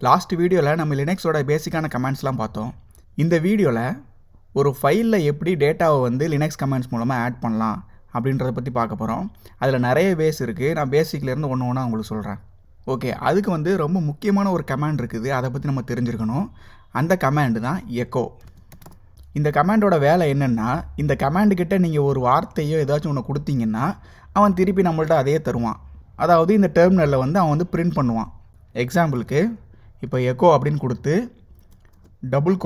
Last வீடியோவில் நம்ம லினக்ஸோட பேசிக்கான கமெண்ட்ஸ்லாம் பார்த்தோம். இந்த வீடியோவில் ஒரு ஃபைலில் எப்படி டேட்டாவை வந்து லினக்ஸ் கமெண்ட்ஸ் மூலமாக ஆட் பண்ணலாம் அப்படின்றத பற்றி பார்க்க போகிறோம். அதில் நிறைய பேஸ் இருக்குது. நான் பேசிக்லேருந்து ஒன்று ஒன்றா உங்களுக்கு சொல்கிறேன். ஓகே, அதுக்கு வந்து ரொம்ப முக்கியமான ஒரு கமாண்ட் இருக்குது. அதை பற்றி நம்ம தெரிஞ்சுருக்கணும். அந்த கமாண்டு தான் எக்கோ. இந்த கமாண்டோட வேலை என்னென்னா, இந்த கமாண்டுக்கிட்ட நீங்கள் ஒரு வார்த்தையோ ஏதாச்சும் ஒன்று கொடுத்தீங்கன்னா அவன் திருப்பி நம்மள்ட்ட அதே தருவான். அதாவது இந்த டெர்மினலில் வந்து அவன் வந்து பிரிண்ட் பண்ணுவான். எக்ஸாம்பிளுக்கு இப்போ எக்கோ அப்படின்னு கொடுத்து டபுள்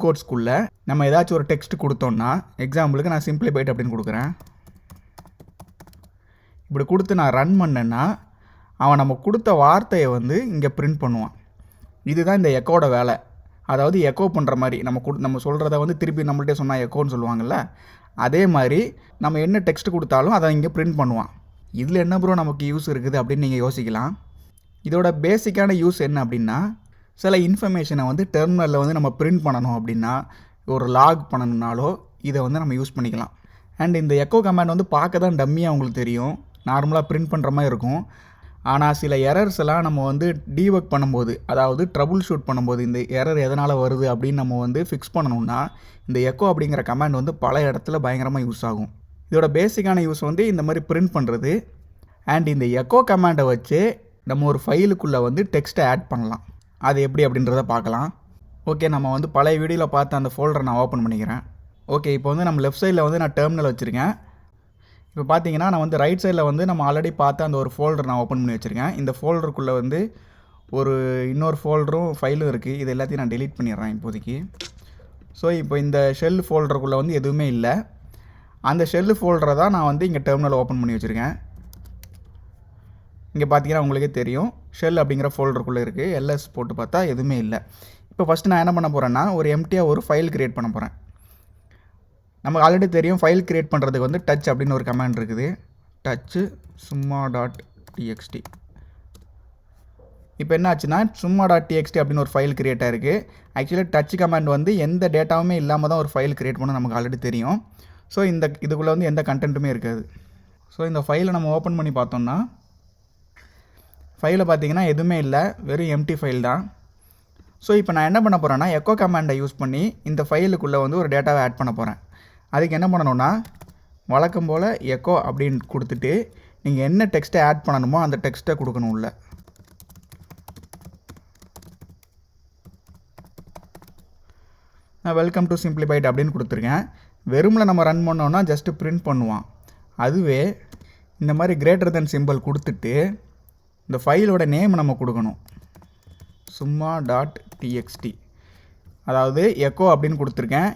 கோட்ஸ்க்குள்ளே நம்ம ஏதாச்சும் ஒரு டெக்ஸ்ட் கொடுத்தோன்னா, எக்ஸாம்பிளுக்கு நான் சிம்பிளிஃபைட் அப்படின்னு கொடுக்குறேன். இப்படி கொடுத்து நான் ரன் பண்ணேன்னா அவன் நம்ம கொடுத்த வார்த்தையை வந்து இங்கே பிரிண்ட் பண்ணுவான். இதுதான் இந்த எக்கோட வேலை. அதாவது எக்கோ பண்ணுற மாதிரி நம்ம சொல்கிறத வந்து திருப்பி நம்மள்கிட்ட சொன்னால் எக்கோன்னு சொல்லுவாங்கள்ல, அதே மாதிரி நம்ம என்ன டெக்ஸ்ட் கொடுத்தாலும் அதை இங்கே பிரிண்ட் பண்ணுவான். இதில் என்ன ப்ரோ நமக்கு யூஸ் இருக்குது அப்படின்னு நீங்கள் யோசிக்கலாம். இதோட பேசிக்கான யூஸ் என்ன அப்படின்னா, சில இன்ஃபர்மேஷனை வந்து டெர்மினலில் வந்து நம்ம பிரிண்ட் பண்ணணும் அப்படின்னா, ஒரு லாக் பண்ணணுன்னாலோ இதை வந்து நம்ம யூஸ் பண்ணிக்கலாம். அண்ட் இந்த எக்கோ கமாண்ட் வந்து பார்க்க தான் டம்மியாக உங்களுக்கு தெரியும், நார்மலாக பிரிண்ட் பண்ணுற மாதிரி இருக்கும். ஆனால் சில எரர்ஸ் எல்லாம் நம்ம வந்து டீபக் பண்ணும்போது, அதாவது ட்ரபுள் ஷூட் பண்ணும்போது, இந்த எரர் எதனால் வருது அப்படின்னு நம்ம வந்து ஃபிக்ஸ் பண்ணணும்னா இந்த எக்கோ அப்படிங்கிற கமாண்ட் வந்து பல இடத்துல பயங்கரமாக யூஸ் ஆகும். இதோட பேசிக்கான யூஸ் வந்து இந்த மாதிரி பிரிண்ட் பண்ணுறது. அண்ட் இந்த எக்கோ கமாண்டை வச்சு நம்ம ஒரு ஃபைலுக்குள்ளே வந்து டெக்ஸ்ட்டை ஆட் பண்ணலாம். அது எப்படி அப்படின்றத பார்க்கலாம். ஓகே, நம்ம வந்து பழைய வீடியோவில் பார்த்த அந்த ஃபோல்டரை நான் ஓப்பன் பண்ணிக்கிறேன். ஓகே, இப்போ வந்து நம்ம லெஃப்ட் சைடில் வந்து நான் டெர்மினல் வச்சுருக்கேன். இப்போ பார்த்தீங்கன்னா நான் வந்து ரைட் சைடில் வந்து நம்ம ஆல்ரெடி பார்த்த அந்த ஒரு ஃபோல்டர் நான் ஓப்பன் பண்ணி வச்சுருக்கேன். இந்த ஃபோல்டருக்குள்ளே வந்து இன்னொரு ஃபோல்டரும் ஃபைலும் இருக்குது. இது எல்லாத்தையும் நான் டெலீட் பண்ணிடுறேன் இப்போதைக்கு. ஸோ இப்போ இந்த ஷெல் ஃபோல்டருக்குள்ளே வந்து எதுவுமே இல்லை. அந்த ஷெல் ஃபோல்டரை தான் நான் வந்து இங்கே டெர்மினல் ஓப்பன் பண்ணி வச்சுருக்கேன். இங்கே பார்த்தீங்கன்னா உங்களுக்கே தெரியும், ஷெல் அப்படிங்கிற ஃபோல்டருக்குள்ளே இருக்குது. எல்எஸ் போட்டு பார்த்தா எதுவுமே இல்லை. இப்போ ஃபஸ்ட்டு நான் என்ன பண்ண போகிறேன்னா, ஒரு எம்டியாக ஒரு ஃபைல் க்ரியேட் பண்ண போகிறேன். நமக்கு ஆல்ரெடி தெரியும், ஃபைல் க்ரியேட் பண்ணுறதுக்கு வந்து டச் அப்படின்னு ஒரு கமாண்ட் இருக்குது. Dutch summa.txt. இப்போ என்ன ஆச்சுன்னா, summa.txt அப்படின்னு ஒரு ஃபைல் க்ரியேட் ஆகிருக்கு. ஆக்சுவலி டச் கமாண்ட் வந்து எந்த டேட்டாவுமே இல்லாமல் தான் ஒரு ஃபைல் க்ரியேட் பண்ண நமக்கு ஆல்ரெடி தெரியும். ஸோ இதுக்குள்ளே வந்து எந்த கண்டென்ட்டுமே இருக்காது. ஸோ இந்த ஃபைலை நம்ம ஓப்பன் பண்ணி பார்த்தோம்னா, ஃபைலில் பார்த்தீங்கன்னா எதுவுமே இல்லை, வெறும் எம்டி ஃபைல் தான். ஸோ இப்போ நான் என்ன பண்ண போகிறேன்னா, எக்கோ கமாண்டை யூஸ் பண்ணி இந்த ஃபைலுக்குள்ளே வந்து ஒரு டேட்டாவை ஆட் பண்ண போகிறேன். அதுக்கு என்ன பண்ணணும்னா, வழக்கம் போல் எக்கோ அப்படின்னு கொடுத்துட்டு நீங்கள் என்ன டெக்ஸ்ட்டை ஆட் பண்ணணுமோ அந்த டெக்ஸ்ட்டை கொடுக்கணும் உள்ள. நான் வெல்கம் டு சிம்பிளிஃபைட் அப்படின்னு கொடுத்துருக்கேன். வெறுமில் நம்ம ரன் பண்ணோன்னா ஜஸ்ட்டு பிரிண்ட் பண்ணுவான். அதுவே இந்த மாதிரி கிரேட்டர் தென் சிம்பிள் கொடுத்துட்டு இந்த ஃபைலோட நேம் நம்ம கொடுக்கணும், summa.txt. அதாவது எக்கோ அப்படின்னு கொடுத்துருக்கேன்,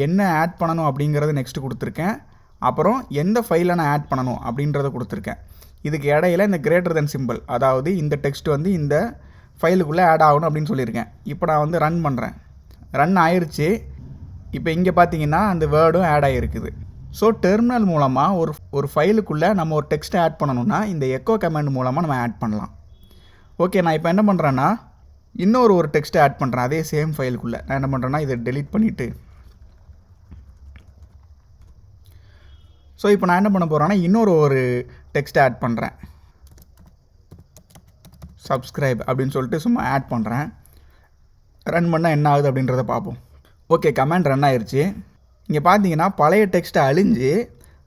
என்ன ஆட் பண்ணணும் அப்படிங்கிறது நெக்ஸ்ட்டு கொடுத்துருக்கேன், அப்புறம் எந்த ஃபைலை நான் ஆட் பண்ணணும் அப்படின்றத கொடுத்துருக்கேன். இதுக்கு இடையில இந்த கிரேட்டர் தென் சிம்பிள், அதாவது இந்த டெக்ஸ்ட் வந்து இந்த ஃபைலுக்குள்ளே ஆட் ஆகணும் அப்படின்னு சொல்லியிருக்கேன். இப்போ நான் வந்து ரன் பண்ணுறேன். ரன் ஆயிடுச்சு. இப்போ இங்கே பார்த்தீங்கன்னா அந்த வேர்டும் ஆட் ஆகிருக்குது. ஸோ டெர்மினல் மூலமாக ஒரு ஃபைலுக்குள்ளே நம்ம ஒரு டெக்ஸ்ட்டை ஆட் பண்ணணும்னா இந்த எக்கோ கமாண்ட் மூலமாக நம்ம ஆட் பண்ணலாம். ஓகே, நான் இப்போ என்ன பண்ணுறேன்னா, ஒரு டெக்ஸ்ட்டை ஆட் பண்ணுறேன் அதே சேம் ஃபைலுக்குள்ளே. நான் என்ன பண்ணுறேன்னா, இதை டெலீட் பண்ணிவிட்டு, ஸோ இப்போ நான் என்ன பண்ண போகிறேன்னா ஒரு டெக்ஸ்ட்டை ஆட் பண்ணுறேன். சப்ஸ்கிரைப் அப்படின்னு சொல்லிட்டு சும்மா ஆட் பண்ணுறேன். ரன் பண்ணால் என்ன ஆகுது அப்படின்றத பார்ப்போம். ஓகே, கமாண்ட் ரன் ஆயிடுச்சு. இங்கே பார்த்தீங்கன்னா பழைய டெக்ஸ்ட்டை அழிஞ்சு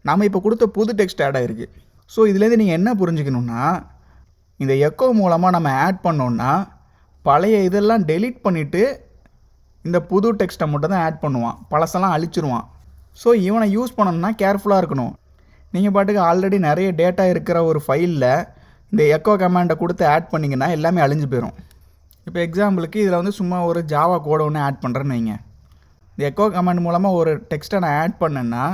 நம்ம இப்போ கொடுத்த புது டெக்ஸ்ட் ஆட் ஆகிருக்கு. ஸோ இதுலேருந்து நீங்கள் என்ன புரிஞ்சுக்கணுன்னா, இந்த எக்கோ மூலமாக நம்ம ஆட் பண்ணோன்னா பழைய இதெல்லாம் டெலீட் பண்ணிவிட்டு இந்த புது டெக்ஸ்ட்டை மட்டும் தான் ஆட் பண்ணுவான், பழசெல்லாம் அழிச்சிருவான். ஸோ இவனை யூஸ் பண்ணணும்னா கேர்ஃபுல்லாக இருக்கணும். நீங்கள் பாட்டுக்கு ஆல்ரெடி நிறைய டேட்டா இருக்கிற ஒரு ஃபைலில் இந்த எக்கோ கமாண்டை கொடுத்து ஆட் பண்ணிங்கன்னா எல்லாமே அழிஞ்சு போயிடும். இப்போ எக்ஸாம்பிளுக்கு இதில் வந்து சும்மா ஒரு ஜாவா கோடை ஒன்று ஆட் பண்ணுறேன்னு வைங்க. இந்த எக்கோ கமாண்ட் மூலமாக ஒரு டெக்ஸ்ட்டை நான் ஆட் பண்ணேன்னா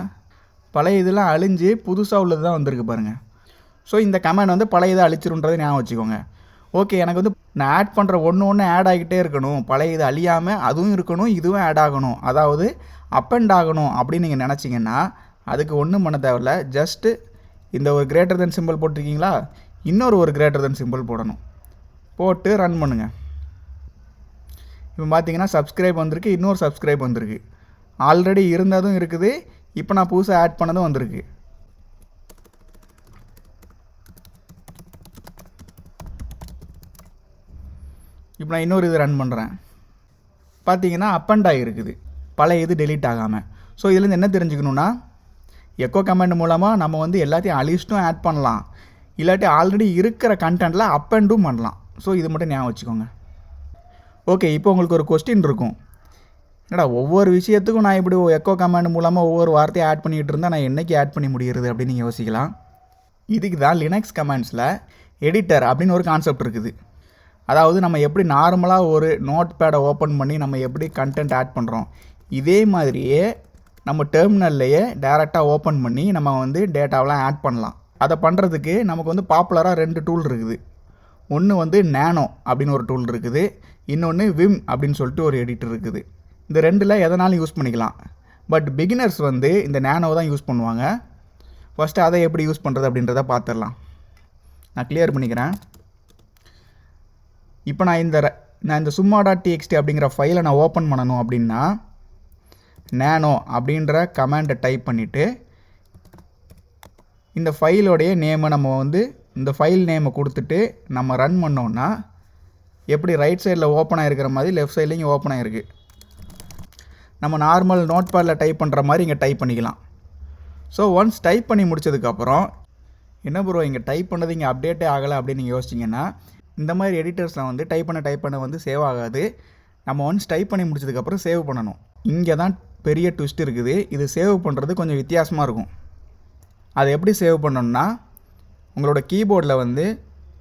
பழைய இதெல்லாம் அழிஞ்சு புதுசாக உள்ளது தான் வந்திருக்கு பாருங்கள். ஸோ இந்த கமாண்ட் வந்து பழைய இதை அழிச்சிருன்றதை ஞாபகம் வச்சுக்கோங்க. ஓகே, எனக்கு வந்து நான் ஆட் பண்ணுற ஒன்று ஆட் ஆகிட்டே இருக்கணும், பழைய இது அழியாமல் அதுவும் இருக்கணும், இதுவும் ஆட் ஆகணும், அதாவது அப் அண்ட் ஆகணும் அப்படின்னு நீங்கள் நினச்சிங்கன்னா அதுக்கு ஒன்றும் பண்ண தேவையில்ல. ஜஸ்ட்டு இந்த ஒரு கிரேட்டர் தென் சிம்பிள் போட்டிருக்கீங்களா, ஒரு கிரேட்டர் தென் சிம்பிள் போடணும், போட்டு ரன் பண்ணுங்கள். இப்போ பார்த்தீங்கன்னா சப்ஸ்கிரைப் வந்திருக்கு, சப்ஸ்கிரைப் வந்திருக்கு. ஆல்ரெடி இருந்ததும் இருக்குது, இப்போ நான் புதுசாக ஆட் பண்ணதும் வந்திருக்கு. இப்போ நான் இன்னொரு இது ரன் பண்ணுறேன். பார்த்தீங்கன்னா அப்பண்ட் ஆகிருக்குது, பழைய இது டெலீட் ஆகாமல். ஸோ இதுலேருந்து என்ன தெரிஞ்சுக்கணுன்னா, எக்கோ கமெண்ட் மூலமாக நம்ம வந்து எல்லாத்தையும் அழிச்சிட்டும் ஆட் பண்ணலாம், இல்லாட்டி ஆல்ரெடி இருக்கிற கண்டென்ட்டில் அப்பண்டும் பண்ணலாம். ஸோ இது மட்டும் ஞாபகம் வச்சுக்கோங்க. ஓகே, இப்போ உங்களுக்கு ஒரு கொஸ்டின் இருக்கும், என்னடா ஒவ்வொரு விஷயத்துக்கும் நான் இப்படி எக்கோ கமெண்ட் மூலமாக ஒவ்வொரு வார்த்தையை ஆட் பண்ணிகிட்டு இருந்தால் நான் என்றைக்கு ஆட் பண்ணி முடிகிறது அப்படின்னு நீங்கள் யோசிக்கலாம். இதுக்கு தான் லினக்ஸ் கமெண்ட்ஸில் எடிட்டர் அப்படின்னு ஒரு கான்செப்ட் இருக்குது. அதாவது நம்ம எப்படி நார்மலாக ஒரு நோட் பேடை ஓப்பன் பண்ணி நம்ம எப்படி கண்டென்ட் ஆட் பண்ணுறோம், இதே மாதிரியே நம்ம டெர்மினல்லையே டேரெக்டாக ஓப்பன் பண்ணி நம்ம வந்து டேட்டாவெலாம் ஆட் பண்ணலாம். அதை பண்ணுறதுக்கு நமக்கு வந்து பாப்புலராக 2 டூல் இருக்குது. ஒன்று வந்து நேனோ அப்படின்னு ஒரு டூல் இருக்குது, இன்னொன்று விம் அப்படின்னு சொல்லிட்டு ஒரு எடிட்டர் இருக்குது. இந்த 2ல் எதனாலும் யூஸ் பண்ணிக்கலாம். பட் பிகினர்ஸ் வந்து இந்த நேனோ தான் யூஸ் பண்ணுவாங்க. ஃபஸ்ட்டு அதை எப்படி யூஸ் பண்ணுறது அப்படின்றத பார்த்துடலாம். நான் கிளியர் பண்ணிக்கிறேன். இப்போ நான் இந்த summa.txt அப்படிங்கிற ஃபைலை நான் ஓப்பன் பண்ணணும் அப்படின்னா நேனோ அப்படின்ற கமாண்டை டைப் பண்ணிவிட்டு இந்த ஃபைலோடைய நேமை நம்ம வந்து இந்த ஃபைல் நேமை கொடுத்துட்டு நம்ம ரன் பண்ணோன்னா எப்படி ரைட் சைடில் ஓப்பன் ஆகிருக்கிற மாதிரி லெஃப்ட் சைட்லேயும் ஓப்பன் ஆகிருக்கு. நம்ம நார்மல் நோட் பேடில் டைப் பண்ணுற மாதிரி இங்கே டைப் பண்ணிக்கலாம். ஸோ ஒன்ஸ் டைப் பண்ணி முடிச்சதுக்கப்புறம் என்ன ப்ரோ இங்கே டைப் பண்ணது இங்கே அப்டேட்டே ஆகலை அப்படின்னு நீங்கள் யோசிச்சிங்கன்னா, இந்த மாதிரி எடிட்டர்ஸில் வந்து டைப் பண்ண வந்து சேவ் ஆகாது. நம்ம ஒன்ஸ் டைப் பண்ணி முடிச்சதுக்கப்புறம் சேவ் பண்ணணும். இங்கே தான் பெரிய ட்விஸ்ட் இருக்குது. இது சேவ் பண்ணுறது கொஞ்சம் வித்தியாசமாக இருக்கும். அதை எப்படி சேவ் பண்ணணும்னா, உங்களோட கீபோர்டில் வந்து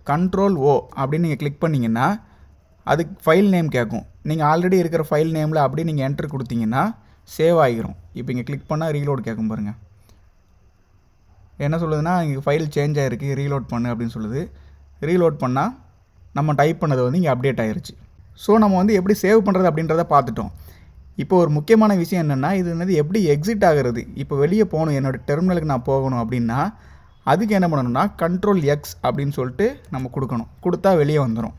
Ctrl+O அப்படின்னு நீங்கள் கிளிக் பண்ணிங்கன்னா அதுக்கு ஃபைல் நேம் கேட்கும். நீங்கள் ஆல்ரெடி இருக்கிற ஃபைல் நேமில் அப்படி நீங்கள் என்ட்ரு கொடுத்தீங்கன்னா சேவ் ஆகிரும். இப்போ இங்கே கிளிக் பண்ணால் ரீலோட் கேட்கும் பாருங்கள். என்ன சொல்லுதுன்னா, இங்கே ஃபைல் சேஞ்ச் ஆகிருக்கு, ரீலோட் பண்ணு அப்படின்னு சொல்லுது. ரீலோட் பண்ணால் நம்ம டைப் பண்ணது வந்து இங்கே அப்டேட் ஆகிருச்சு. ஸோ நம்ம வந்து எப்படி சேவ் பண்ணுறது அப்படின்றத பார்த்துட்டோம். இப்போ ஒரு முக்கியமான விஷயம் என்னென்னா, இது வந்து எப்படி எக்ஸிட் ஆகிறது. இப்போ வெளியே போகணும், என்னோடய டெர்மினலுக்கு நான் போகணும் அப்படின்னா அதுக்கு என்ன பண்ணணும்னா Ctrl+X அப்படின்னு சொல்லிட்டு நம்ம கொடுக்கணும். கொடுத்தா வெளியே வந்துடும்.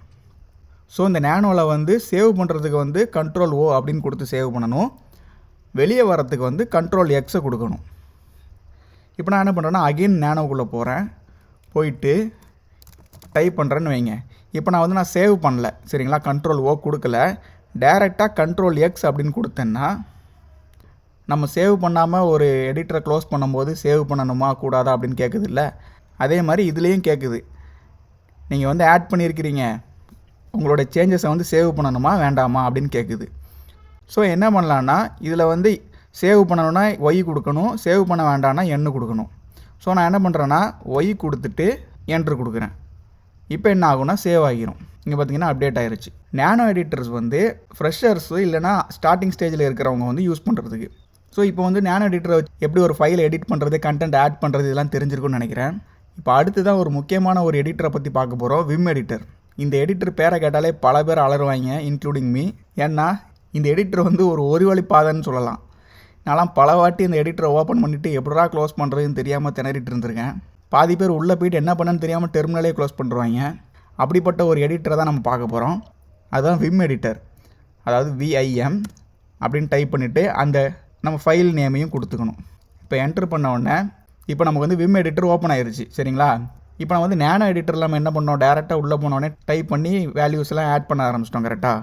ஸோ இந்த நேனோவில் வந்து சேவ் பண்ணுறதுக்கு வந்து Ctrl+O அப்படின்னு கொடுத்து சேவ் பண்ணணும். வெளியே வரத்துக்கு வந்து Ctrl+Xை கொடுக்கணும். இப்போ நான் என்ன பண்ணுறேன்னா அகெயின் நேனோக்குள்ளே போகிறேன். போயிட்டு டைப் பண்ணுறேன்னு வைங்க. இப்போ நான் வந்து சேவ் பண்ணல, சரிங்களா, Ctrl+O கொடுக்கல, டேரெக்டாக Ctrl+X அப்படின்னு கொடுத்தேன்னா நம்ம சேவ் பண்ணாமல் ஒரு எடிட்டரை க்ளோஸ் பண்ணும்போது சேவ் பண்ணணுமா கூடாதா அப்படின்னு கேட்குது இல்லை, அதே மாதிரி இதுலேயும் கேட்குது. நீங்கள் வந்து ஆட் பண்ணியிருக்கிறீங்க, உங்களோட சேஞ்சஸை வந்து சேவ் பண்ணணுமா வேண்டாமா அப்படின்னு கேட்குது. ஸோ என்ன பண்ணலான்னா, இதில் வந்து சேவ் பண்ணணுன்னா ஒய் கொடுக்கணும், சேவ் பண்ண வேண்டாம்னா எண்ணு கொடுக்கணும். ஸோ நான் என்ன பண்ணுறேன்னா ஒய் கொடுத்துட்டு என்ட்ரு கொடுக்குறேன். இப்போ என்ன ஆகும்னா சேவ் ஆகிரும். இங்கே பார்த்தீங்கன்னா அப்டேட் ஆகிருச்சு. நேனோ எடிட்டர்ஸ் வந்து ஃப்ரெஷர்ஸு இல்லைனா ஸ்டார்டிங் ஸ்டேஜில் இருக்கிறவங்க வந்து யூஸ் பண்ணுறதுக்கு. ஸோ இப்போ வந்து நேனோ எடிட்டரை எப்படி ஒரு ஃபைலை எடிட் பண்ணுறது, கண்டென்ட் ஆட் பண்ணுறது, இதெல்லாம் தெரிஞ்சிருக்குன்னு நினைக்கிறேன். இப்போ அடுத்து தான் ஒரு முக்கியமான ஒரு எடிட்டரை பற்றி பார்க்க போகிறோம், விம் எடிட்டர். இந்த எடிட்டர் பேரை கேட்டாலே பல பேர் அலறுவாங்க, இன்க்ளூடிங் மீ. ஏன்னா இந்த எடிட்டர் வந்து ஒரு வழிப்பாதைன்னு சொல்லலாம். நான்லாம் பல வாட்டி இந்த எடிட்டரை ஓப்பன் பண்ணிவிட்டு எப்படா க்ளோஸ் பண்ணுறதுன்னு தெரியாமல் திணறிட்டு இருந்திருக்கேன். பாதி பேர் உள்ளே போய்ட்டு என்ன பண்ணன்னு தெரியாமல் டெர்மினலே க்ளோஸ் பண்ணுறாங்க. அப்படிப்பட்ட ஒரு எடிட்டரை தான் நம்ம பார்க்க போகிறோம். அதுதான் விம் எடிட்டர். அதாவது VIM அப்படின்னு டைப் பண்ணிவிட்டு அந்த நம்ம ஃபைல் நேமையும் கொடுத்துக்கணும். இப்போ என்ட்ரு பண்ண உடனே இப்போ நமக்கு வந்து விம் எடிட்டர் ஓப்பன் ஆயிடுச்சு, சரிங்களா. இப்போ நம்ம வந்து நேனோ எடிட்டரில் நம்ம என்ன பண்ணோம், டேரெக்டாக உள்ளே போனோடனே டைப் பண்ணி வேல்யூஸ்லாம் ஆட் பண்ண ஆரம்பிச்சிட்டோம், கரெக்டாக.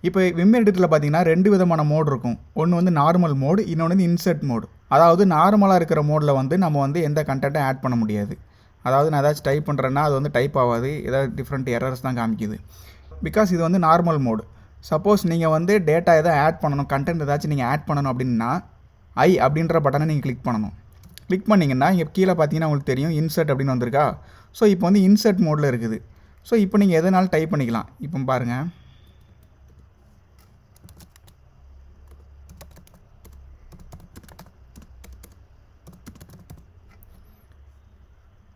இப்போ விம் எடிட்டரில் பார்த்தீங்கன்னா 2 விதமான மோட் இருக்கும். ஒன்று வந்து நார்மல் மோடு, இன்னொன்று வந்து இன்சர்ட் மோடு. அதாவது நார்மலாக இருக்கிற மோடில் வந்து நம்ம வந்து எந்த கண்டென்ட்டும் ஆட் பண்ண முடியாது. அதாவது நான் ஏதாச்சும் டைப் பண்ணுறேன்னா அது வந்து டைப் ஆகாது, ஏதாவது டிஃப்ரெண்ட் எரர்ஸ் தான் காமிக்குது. பிகாஸ் இது வந்து நார்மல் மோடு. சப்போஸ் நீங்கள் வந்து டேட்டா எதாவது ஆட் பண்ணணும், கண்டென்ட் ஏதாச்சும் நீங்கள் ஆட் பண்ணணும் அப்படின்னா ஐ அப்படின்ற பட்டனை நீங்கள் கிளிக் பண்ணணும். கிளிக் பண்ணிங்கன்னா இங்கே கீழே பார்த்தீங்கன்னா உங்களுக்கு தெரியும் இன்சர்ட் அப்படின்னு வந்திருக்கா. ஸோ இப்போ வந்து இன்சர்ட் மோடில் இருக்குது. ஸோ இப்போ நீங்கள் எதனாலும் டைப் பண்ணிக்கலாம். இப்போ பாருங்கள்,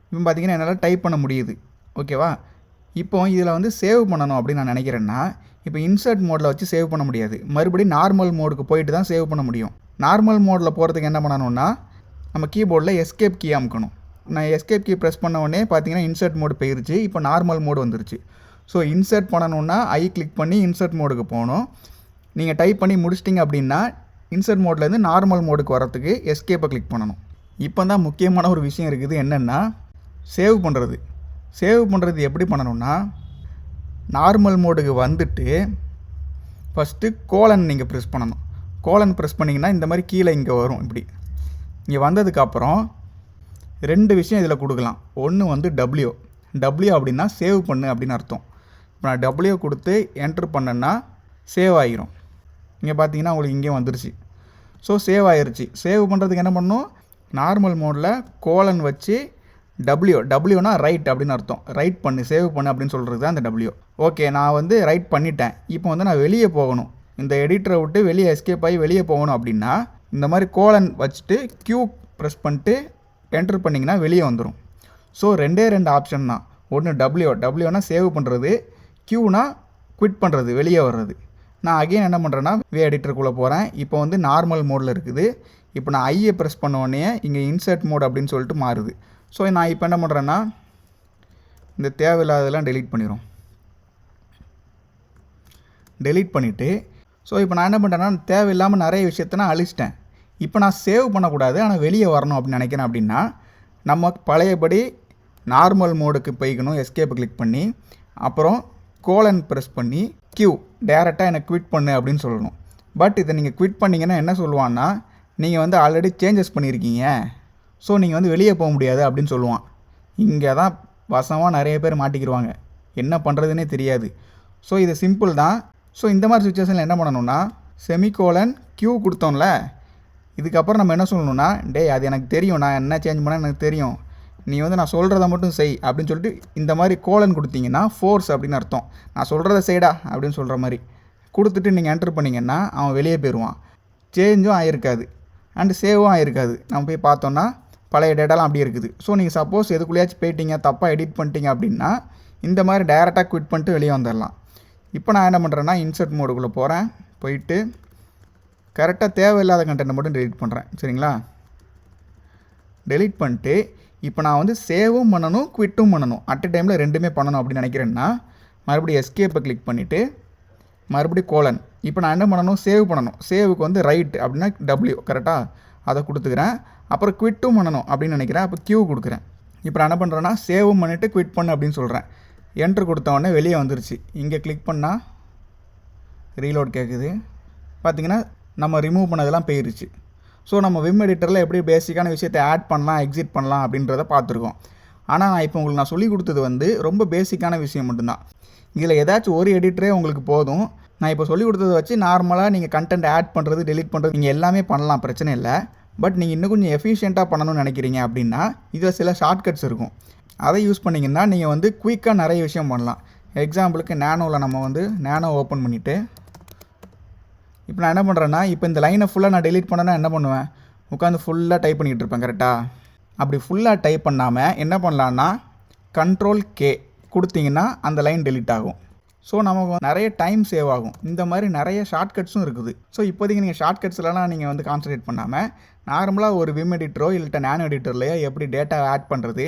இப்போ பார்த்தீங்கன்னா என்னால் டைப் பண்ண முடியுது, ஓகேவா. இப்போ இதில் வந்து சேவ் பண்ணணும் அப்படின்னு நான் நினைக்கிறேன்னா, இப்போ இன்சர்ட் மோடில் வச்சு சேவ் பண்ண முடியாது. மறுபடியும் நார்மல் மோடுக்கு போயிட்டு தான் சேவ் பண்ண முடியும். நார்மல் மோடில் போகிறதுக்கு என்ன பண்ணணும்னா நம்ம கீபோர்டில் எஸ்கேப் கீ அமுக்கணும். நான் எஸ்கேப் கீ ப்ரெஸ் பண்ண உடனே பார்த்தீங்கன்னா இன்சர்ட் மோடு போயிருச்சு. இப்போ நார்மல் மோடு வந்துருச்சு. ஸோ இன்சர்ட் பண்ணணுன்னா ஐ கிளிக் பண்ணி இன்சர்ட் மோடுக்கு போகணும். நீங்கள் டைப் பண்ணி முடிச்சிட்டிங்க அப்படின்னா இன்சர்ட் மோட்லேருந்து நார்மல் மோடுக்கு வரத்துக்கு எஸ்கேப்பை கிளிக் பண்ணணும். இப்போ தான் முக்கியமான ஒரு விஷயம் இருக்குது, என்னென்னா சேவ் பண்ணுறது எப்படி பண்ணணும்னா நார்மல் மோடுக்கு வந்துட்டு ஃபஸ்ட்டு கோலன் நீங்கள் ப்ரெஸ் பண்ணணும். கோலன் ப்ரெஸ் பண்ணிங்கன்னா இந்த மாதிரி கீழே இங்கே வரும். இப்படி இங்கே வந்ததுக்கப்புறம் 2 விஷயம் இதில் கொடுக்கலாம். ஒன்று வந்து டபிள்யூ அப்படின்னா சேவ் பண்ணு அப்படின்னு அர்த்தம். இப்போ நான் டபிள்யூ கொடுத்து என்ட்ரு பண்ணேன்னா சேவ் ஆகிரும். இங்கே பார்த்தீங்கன்னா உங்களுக்கு இங்கே வந்துருச்சு. ஸோ சேவ் ஆகிருச்சு. சேவ் பண்ணுறதுக்கு என்ன பண்ணணும், நார்மல் மோடில் கோலன் வச்சு டபிள்யூனா ரைட் அப்படின்னு அர்த்தம். ரைட் பண்ணு, சேவ் பண்ணு அப்படின்னு சொல்கிறது தான் அந்த டபிள்யூ. ஓகே, நான் வந்து ரைட் பண்ணிட்டேன். இப்போ வந்து நான் வெளியே போகணும், இந்த எடிட்டரை விட்டு வெளியே எஸ்கேப் ஆகி வெளியே போகணும் அப்படின்னா இந்த மாதிரி கோலன் வச்சுட்டு Q ப்ரெஸ் பண்ணிட்டு என்ட்ரு பண்ணிங்கன்னா வெளியே வந்துடும். ஸோ 2 ஆப்ஷன் தான். ஒன்று டபிள்யூனா சேவ் பண்ணுறது, Qனா குவிட் பண்ணுறது, வெளியே வர்றது. நான் அகைன் என்ன பண்ணுறேன்னா எடிட்டருக்குள்ளே போகிறேன். இப்போ வந்து நார்மல் மோடில் இருக்குது. இப்போ நான் ஐயை ப்ரெஸ் பண்ண உடனே இங்கே இன்சர்ட் மோட் அப்படின்னு சொல்லிட்டு மாறுது. ஸோ நான் இப்போ என்ன பண்ணுறேன்னா இந்த தேவையில்லாததெல்லாம் டெலீட் பண்ணிவிட்டு ஸோ இப்போ நான் என்ன பண்ணுறேன்னா தேவையில்லாமல் நிறைய விஷயத்தை நான் அழிச்சிட்டேன். இப்போ நான் சேவ் பண்ணக்கூடாது, ஆனால் வெளியே வரணும் அப்படின்னு நினைக்கிறேன். அப்படின்னா நம்ம பழையபடி நார்மல் மோடுக்கு போய்க்கணும். எஸ்கேப்பை கிளிக் பண்ணி அப்புறம் கோலன் ப்ரெஸ் பண்ணி டேரெக்டாக எனக்கு குவிட் பண்ணு அப்படின்னு சொல்லணும். பட் இதை நீங்கள் குவிட் பண்ணிங்கன்னா என்ன சொல்லுவான்னா, நீங்கள் வந்து ஆல்ரெடி சேஞ்சஸ் பண்ணியிருக்கீங்க, ஸோ நீங்கள் வந்து வெளியே போக முடியாது அப்படின்னு சொல்லுவான். இங்கே தான் வசமாக நிறைய பேர் மாட்டிக்கிடுவாங்க, என்ன பண்ணுறதுனே தெரியாது. ஸோ இது சிம்பிள் தான். ஸோ இந்த மாதிரி சுச்சுவேஷனில் என்ன பண்ணணும்னா செமிகோலன் Q கொடுத்தோம்ல, இதுக்கப்புறம் நம்ம என்ன சொல்லணும்னா, அது எனக்கு தெரியும், நான் என்ன சேஞ்ச் பண்ண எனக்கு தெரியும், நீ வந்து நான் சொல்கிறத மட்டும் செய் அப்படின்னு சொல்லிட்டு இந்த மாதிரி கோலன் கொடுத்தீங்கன்னா ஃபோர்ஸ் அப்படின்னு அர்த்தம். நான் சொல்கிறத செய்டா அப்படின்னு சொல்கிற மாதிரி கொடுத்துட்டு நீங்கள் என்ட்ரு பண்ணிங்கன்னா அவன் வெளியே போயிடுவான். சேஞ்சும் ஆகிருக்காது அண்டு சேவும் ஆகிருக்காது. நம்ம போய் பார்த்தோன்னா பழைய டேட்டாலாம் அப்படியே இருக்குது. ஸோ நீங்கள் சப்போஸ் எதுக்குள்ளேயாச்சும் போயிட்டீங்க, தப்பாக எடிட் பண்ணிட்டீங்க அப்படின்னா இந்த மாதிரி டைரெக்டாக குவிட் பண்ணிட்டு வெளியே வந்துடலாம். இப்போ நான் என்ன பண்ணுறேன்னா இன்சர்ட் மோடுக்குள்ளே போகிறேன். போயிட்டு கரெக்டாக தேவையில்லாத கண்டென்ட்டை மட்டும் டெலீட் பண்ணுறேன். சரிங்களா? டெலீட் பண்ணிட்டு இப்போ நான் வந்து சேவும் பண்ணணும், குவிட்டும் பண்ணணும், அட் டைமில் 2மே பண்ணணும் அப்படின்னு நினைக்கிறேன்னா மறுபடியும் எஸ்கேப்பை கிளிக் பண்ணிவிட்டு மறுபடியும் கோலன். இப்போ நான் என்ன பண்ணணும், சேவ் பண்ணணும். சேவுக்கு வந்து ரைட் அப்படின்னா டபிள்யூ கரெக்டாக அதை கொடுத்துக்கிறேன். அப்புறம் குவிட்டும் பண்ணணும் அப்படின்னு நினைக்கிறேன். அப்போ Q கொடுக்குறேன். இப்போ நான் என்ன பண்ணுறேன்னா சேவும் பண்ணிவிட்டு குவிட் பண்ணு அப்படின்னு சொல்கிறேன். என்ட்ரு கொடுத்தவொடனே வெளியே வந்துருச்சு. இங்கே கிளிக் பண்ணால் ரீலோட் கேட்குது. பார்த்திங்கன்னா நம்ம ரிமூவ் பண்ணதெல்லாம் போயிருச்சு. ஸோ நம்ம விம் எடிட்டரில் எப்படி பேசிக்கான விஷயத்தை ஆட் பண்ணலாம், எக்ஸிட் பண்ணலாம் அப்படின்றத பார்த்துருக்கோம். ஆனால் நான் இப்போ உங்களுக்கு நான் சொல்லி கொடுத்தது வந்து ரொம்ப பேசிக்கான விஷயம் மட்டும்தான். இதில் ஏதாச்சும் ஒரு எடிட்டரே உங்களுக்கு போதும். நான் இப்போ சொல்லி கொடுத்ததை வச்சு நார்மலாக நீங்கள் கண்டென்ட் ஆட் பண்ணுறது, டெலீட் பண்ணுறது நீங்கள் எல்லாமே பண்ணலாம், பிரச்சனை இல்லை. பட் நீங்கள் இன்னும் கொஞ்சம் எஃபிஷியண்ட்டாக பண்ணணும்னு நினைக்கிறீங்க அப்படின்னா இதில் சில ஷார்ட்கட்ஸ் இருக்கும். அதை யூஸ் பண்ணிங்கன்னா நீங்கள் வந்து குயிக்காக நிறைய விஷயம் பண்ணலாம். எக்ஸாம்பிளுக்கு நேனோவில் நம்ம வந்து நேனோ ஓப்பன் பண்ணிவிட்டு இப்போ நான் என்ன பண்ணுறேன்னா இப்போ இந்த லைனை ஃபுல்லாக நான் டெலீட் பண்ணேன்னா என்ன பண்ணுவேன், உட்காந்து ஃபுல்லாக டைப் பண்ணிகிட்டு இருப்பேன். கரெக்டாக? அப்படி ஃபுல்லாக டைப் பண்ணாமல் என்ன பண்ணலான்னா Ctrl+K கொடுத்தீங்கன்னா அந்த லைன் டெலீட் ஆகும். ஸோ நமக்கு நிறைய டைம் சேவ் ஆகும். இந்த மாதிரி நிறைய ஷார்ட்கட்ஸும் இருக்குது. ஸோ இப்போதைக்கு நீங்கள் ஷார்ட்கட்ஸ்லாம் நீங்கள் வந்து கான்சன்ட்ரேட் பண்ணாமல் நார்மலாக ஒரு விம் எடிட்டரோ இல்லை நேனோ எடிட்டர்லையோ எப்படி டேட்டா ஆட் பண்ணுறது,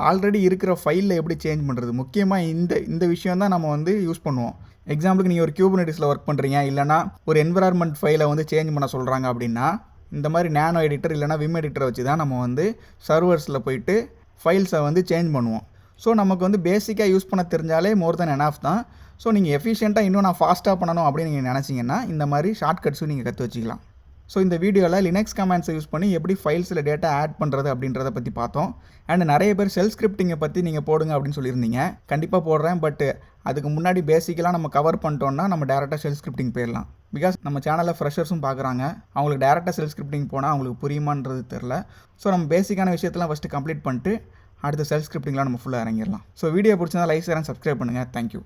ஆல்ரெடி இருக்கிற ஃபைலில் எப்படி சேஞ்ச் பண்ணுறது, முக்கியமாக இந்த விஷயம் தான் நம்ம வந்து யூஸ் பண்ணுவோம். எக்ஸாம்பிளுக்கு நீங்கள் ஒரு Kubernetes ஒர்க் பண்ணுறீங்க, இல்லைனா ஒரு என்விரான்மெண்ட் ஃபைலை வந்து சேஞ்ச் பண்ண சொல்கிறாங்க அப்படின்னா இந்த மாதிரி நேனோ எடிட்டர் இல்லைனா விம் எடிட்டரை வச்சு தான் நம்ம வந்து சர்வர்ஸில் போயிட்டு ஃபைல்ஸை வந்து சேஞ்ச் பண்ணுவோம். ஸோ நமக்கு வந்து பேசிக்காக யூஸ் பண்ண தெரிஞ்சாலே மோர் தென் எனாஃப் தான். ஸோ நீங்கள் எஃபிஷியண்ட்டாக இன்னும் நான் ஃபாஸ்ட்டாக பண்ணணும் அப்படின்னு நீங்கள் நினச்சிங்கன்னா இந்த மாதிரி ஷார்ட்கட்ஸும் நீங்கள் கற்று வச்சுக்கலாம். ஸோ இந்த வீடியோவில் லினக்ஸ் கமாண்ட்ஸை யூஸ் பண்ணி எப்படி ஃபைல்ஸில் டேட்டா ஆட் பண்ணுறது அப்படின்றத பற்றி பார்த்தோம். அண்ட் நிறைய பேர் ஷெல் ஸ்கிரிப்டிங்கை பற்றி நீங்கள் போடுங்க அப்படின்னு சொல்லியிருந்தீங்க. கண்டிப்பாக போடுறேன். பட் அதுக்கு முன்னாடி பேசிக்கலாக நம்ம கவர் பண்ணிட்டோம்னா நம்ம டேரெக்டாக ஷெல் ஸ்கிரிப்டிங் போயிடலாம். பிகாஸ் நம்ம சேனலில் ஃப்ரெஷர்ஸும் பார்க்குறாங்க, அவங்களுக்கு டேரெக்டாக ஷெல் ஸ்கிரிப்டிங் போனால் அவங்களுக்கு புரியுமான்றது தெரில. ஸோ நம்ம பேசிக்கான விஷயத்தெல்லாம் ஃபஸ்ட்டு கம்ப்ளீட் பண்ணிட்டு அடுத்த ஷெல் ஸ்கிரிப்டிங்லாம் நம்ம ஃபுல்லாக இறங்கிடலாம். ஸோ வீடியோ பிடிச்சிருந்தா லைக், ஷேர் அண்ட் சப்ஸ்கிரைப் பண்ணுங்கள். தேங்க்யூ.